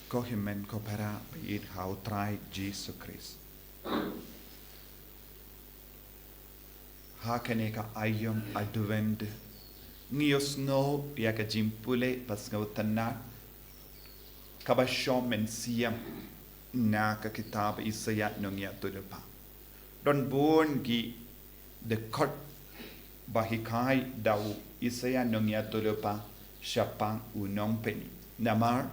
ko himen ko para beit hau trai Jesus Christ ha kene ka ayom advent ngios ngo ya ka jimpule pas ngau tanna ka ba shom men siam na ka kitab Isaya nongya tudupa don bon gi the kot bahikai dau Isaya nongya tudupa syapang unong peni namar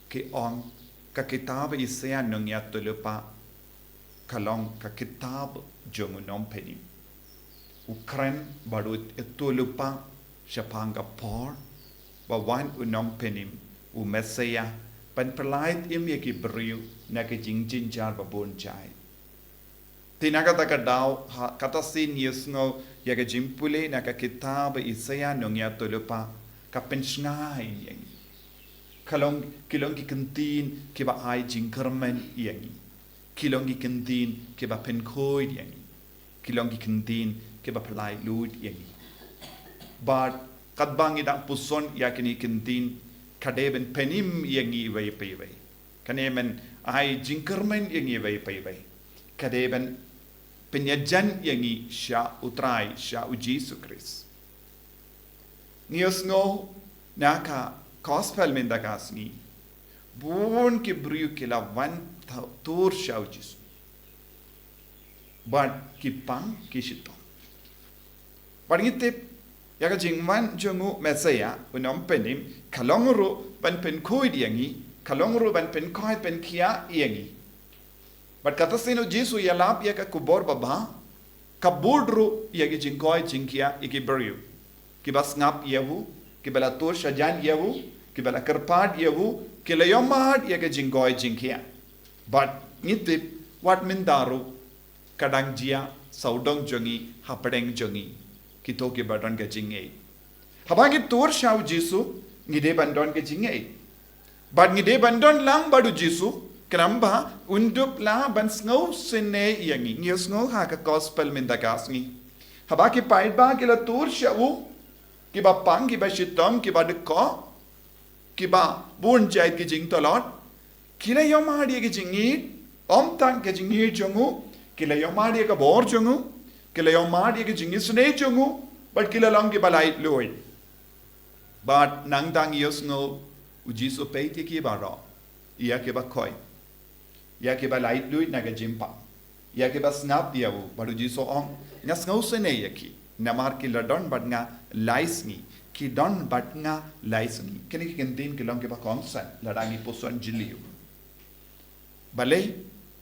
ke on ka kitab Isaya nongya tudupa kalong ka kitab jong unong peni Ukran baru itu lupa siapa por bawan unong penim Mesaya pan perlait im yaki beriu nak jingjin jar babon jai tinaga takadau kata sin yesngo yaga jimpule nak kitab Isaya nongya tulupa kapen sngai yang kilong ki kentin ki ba ai jingkermen yang kilong ki kentin ki ba pen khoi yang kilong ki kentin ke ba pelai lud yang but kat bang ida puson yakini kentin kadeben penim yang i wei pe wei kanemen ai jingkermen yang i wei pe wei kadeben penyajan yang i sha utrai sha uji sukris nios no naka gospel mendagas ni bon ke brio ke la van tur sha uji but ki pang ki shito Paringitip, yaga jingman jongu mesaya unom penim kalongru ban pen koi diangi kalongru ban pen koi pen kia iangi. But kata sino Jesu yalap yaga kubor baba kabudru yaga jingkoi jingkia iki beriu. Kibas ngap yahu, kibala tur shajan yahu, kibala kerpad yahu, kilayomad yaga jingkoi jingkia. But ngitip wat mindaru kadang jia saudong jongi hapadeng jongi. Kita ke badan ke Jingaiei. Habang tur shau Jesu ngide bandon ke Jingaiei. Bad ngide bandon lang badu Jesu kenamba undup la ban sngo sene yangi ngios ngo ha ka gospel mendagas ni. Haba ki paid ba ki la tur shau ki ba pang ki ba shitom ki ba de ko ki ba bun jai ki jing tolot ki la yomadi ke jingi om tang ke jingi jongu ki la yomadi ka bor jongu Kila yung madi ke jingis ne chungu, but kila lang ki balai loy. But nang dang yos ngo ujiso pay ti ki baro. Iya ke ba koi. Iya ke ba light loy na ke jimpa. Iya ke ba snap yawu, but ujiso ong ngas ngau se ne yaki. Namar ki ladon but nga lais ni. Ki don but nga lais ni. Kini ki kentin ki lang ke ba kongsan ladangi poson jiliu. Balai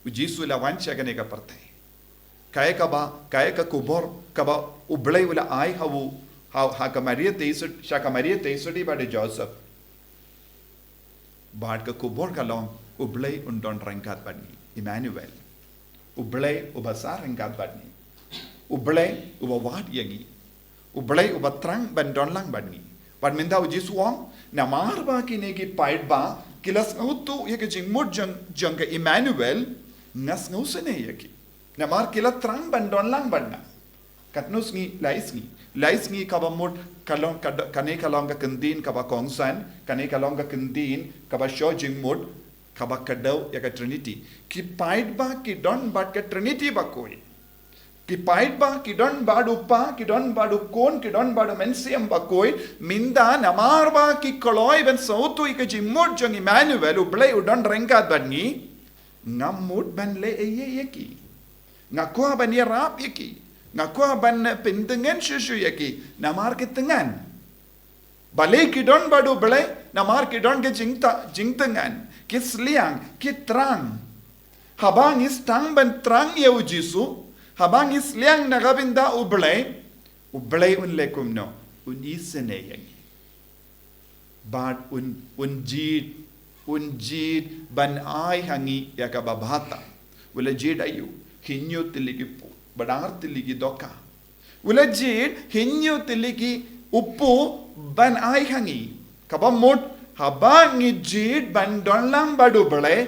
ujiso lawan siya ka nega partay. Kaya ka kubor kaba Blei wala ai hawu ha ka Maria teisut sha ka Maria teisudi ba de Joseph bad ka kubor ka long Blei undon rangkat badni Emanuel Blei ubasar rangkat badni Blei ubawat yangi Blei ubatrang bandon lang badni bad minda uji suang namar ba kine ki paid ba kilas ngautu ye ke jingmud jang ka Emanuel ngas ngausene yaki Namar kila terang bandon lang bandna. Katnus ngi lais ngi kaba mud kalong kane kalong ka kendin kaba kongsan kane kalong ka kendin kaba shojing mud kaba kadau ya ka Trinity. Ki paid ba ki don bat ka Trinity ba koi. Ki paid ba ki don badu pa ki don badu kon ki don badu mensiam ba koi minda namar ba ki koloi ben sautu ika jimud jang Emanuel Blei udon rengkat badni ngamud ban le yeki. Ngakua ban yarap yaki. Ngakua ban pynkdang shushu yaki. Namar ke thngan. Balai ki don badu Blei. Namar ki don ke thngan. Ki sliang. Ki trang. Habang is tang ban trang ya ujisu. Habang is liang nagabinda Blei. Blei lekum no. Isene yaki. But jid ban ai hangi yakababhata. Wala jid ayu. Hinyo tiligi badar tiligi doka. Wala jid hinyo tiligi upu ban ai hangi. Kaba mot haba ngi jid ban don lang badu Blei.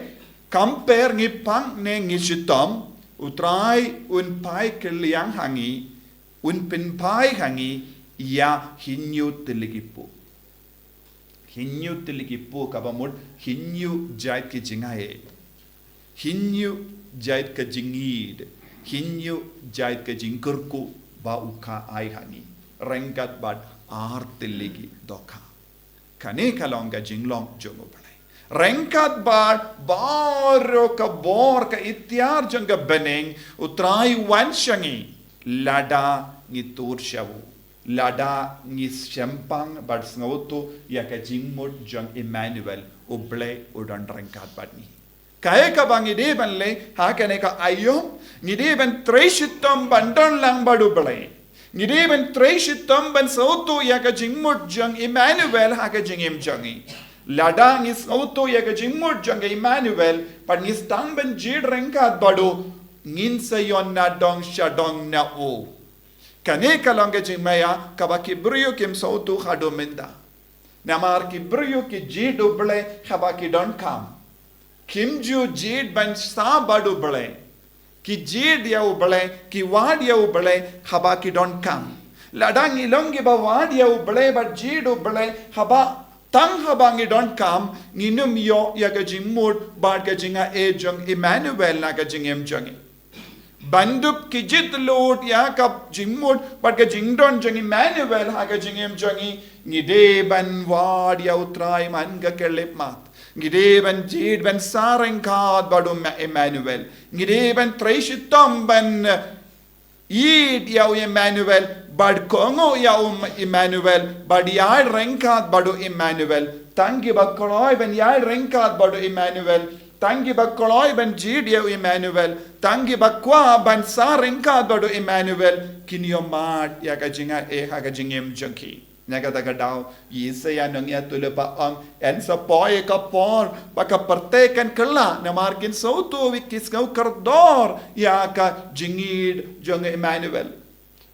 Compare ngi pang ne ngi shitom. Utrai un pai keliang hangi. Un pin pai hangi. Ya hinyo tiligi pu. hinyu tiliki pu kabamud hinyu jait ki Jingaiei hinyu jait ka jingid hinyu jait ka jingkurku ba uka ai hani rengkat bad tiliki doka kane kalonga jinglong jongo balai rengkat bad baro ka bor ka ityar jonga beneng utrai wanshangi lada ngitur shawu lada ngis shempang bad snautu yaka jingmod jong Emanuel Blei udan rengkat badni kaya ka bang ide ban le ha kane ka ayom ngide ban treshitom bandon lang badu Blei ngide ban treshitom ban sautu yaka jingmod jong Emanuel ha ka jingim jongi lada ngis auto yaka jingmod jong Emanuel but ngis tang ban jid rengkat badu ngin sayon na dong shadong na o kane kalonga jingmaya kabaki brio kim sautu khado menda namar ki brio ki jid Blei khabaki don kam kimju jid ban sa badu Blei ki jid ya Blei ki wad ya Blei haba ki don kam ladang ilongi ba wad ya Blei ba jid Blei haba tang haba ngi don kam nginum yo ya ga jimud ba ga jinga e jong Emanuel na ga jingem jongi bandup ki jid lot ya ka jimud ba ga jingdon jong Emanuel ha ga jingem jongi ngide ban wad ya utrai man ga kelep mat ngide ban jid ban sarengkat badu Emanuel ngide ban treshitom ban id ya Emanuel bad kongo ya Emanuel bad ya rengkat badu Emanuel tangi bakkoloy ban ya rengkat badu Emanuel tangi bakkoloy ban jid ya Emanuel tangi bakwa ban sarengkat badu Emanuel kinyo mat ya ka jinga e ha ka jingem jonki Nagadagadaw, Yisaya nangya tulapa ang en sa poy kapor, baka partekan kala na markin sauto wikis ngau kardor ya ka jingid jong Emanuel.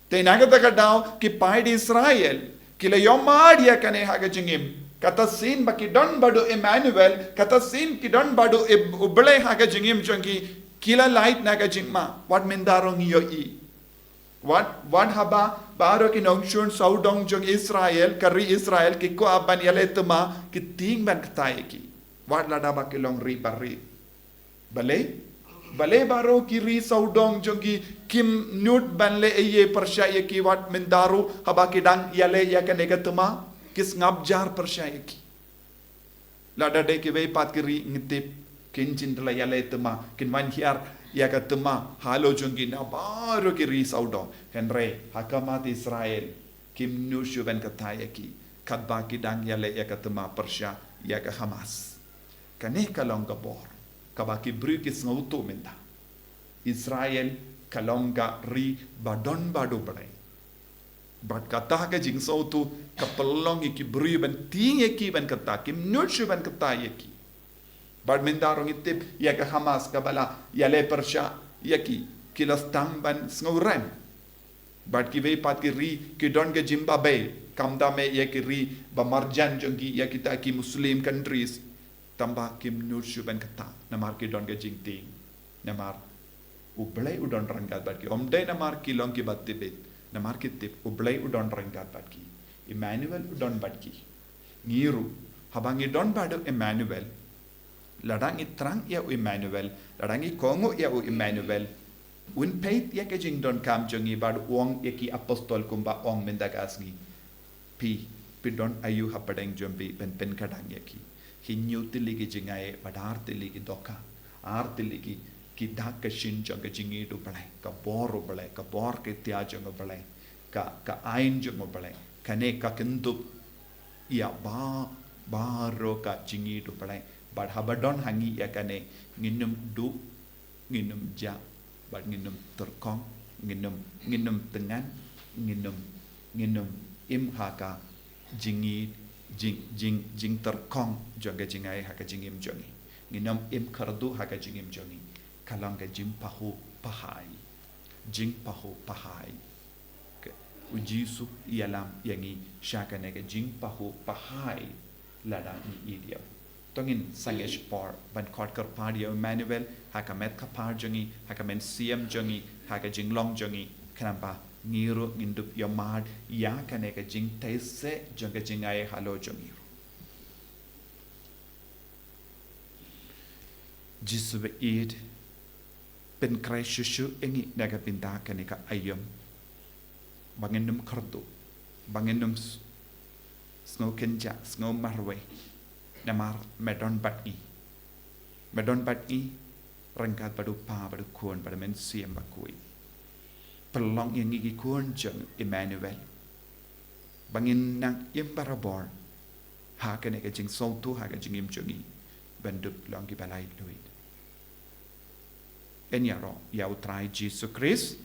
Te nagadagadaw ki paid Israel, kila yomad ya kane haga jingim. Katasin baki don badu Emanuel, katasin ki don badu Blei haga jingim jongi kila light naga jingma. What mendarong iyo i? What haba baro ki nongshun saudong jong Israel kari Israel ki ko aban yaletuma ki ting ban kataye ki what lada ba ki long ri bari bale baro ki ri saudong jong ki kim nut ban le eye persya ye ki what mendaru haba ki dang yale ya ka negatuma kis ngabjar persya ye ki lada de ki ve pat ki ri ngitip kin jindla yaletuma kin man hiar ya katema halo jongi na baro ki ri saudo henre hakamat Israel kim nushu ben kataya ki kadba ki dang yale ya katema Persya ya ka Hamas kane kalong ka bor kabaki brukis ngauto menda Israel kalonga ri badon bado Blei bad kata ka jing sautu kapelong ki bru ben ting ki ben kata kim nushu ben kataya ki bad mendarong itip ya ka Hamas kabala yale Persya yaki kilas tamban snguren bad ki ve pat ki ri ki don ke Zimbabwe kamda me yaki ri ba marjan jongi yakita ki Muslim countries tamba kim nur shuban kata namar ki don ke jingting namar Blei udon rangkat bad ki omde namar ki long ki battibet namar ki tip Blei udon rangkat bad ki Emanuel udon bad ki ngiru habangi don bad Emanuel ladang itrang ya Emanuel ladang i kongo ya Emanuel un peit ya ke jing don kam jongi bad wong ya ki apostol kumba ong mendagasgi pi don ayu hapadeng jombi ben kadang ya ki hinyu tilli ki Jingaiei badar tilli ki doka ar tilli ki dak ka shin jong ka jingi do Blei ka bor ke tia jong Blei ka ain jong Blei kane ka kendu ya baro ka jingi do Blei bad habadon hangi ya kane nginum du nginum ja bad nginum terkong nginum thngan nginum im haka jingi jing terkong jonga Jingaiei haka jingim jongi nginum im kardu haka jingim jongi kalanga jing pahu pahai ujisu yalam yangi shaka nega jing pahu pahai lada ni idia tongin sangesh por ban kot kar padia Emanuel haka met kapar jongi haka men siam jongi haka jinglong jongi kanamba ngiru ngindup yomad ya kaneka jing taise jonga Jingaiei halo jongi Jesus eatเป็นใครชุๆเองนักบินตากันนี่ก็อายุมบางเงินนุ่มครดูบางเงินนุ่มสโนว์เคนจ่าสโนว์มาร์เวนามาร์เมดอนบัดอีrangkat pada pa pada kuan pada mensiam bakui pelong yang igi kuan jeng Emanuel bangin nang im barabor ha kene ke jing sautu ha ke jing im jungi bandup long ki balai luit en ya ro ya utrai Jesus Christ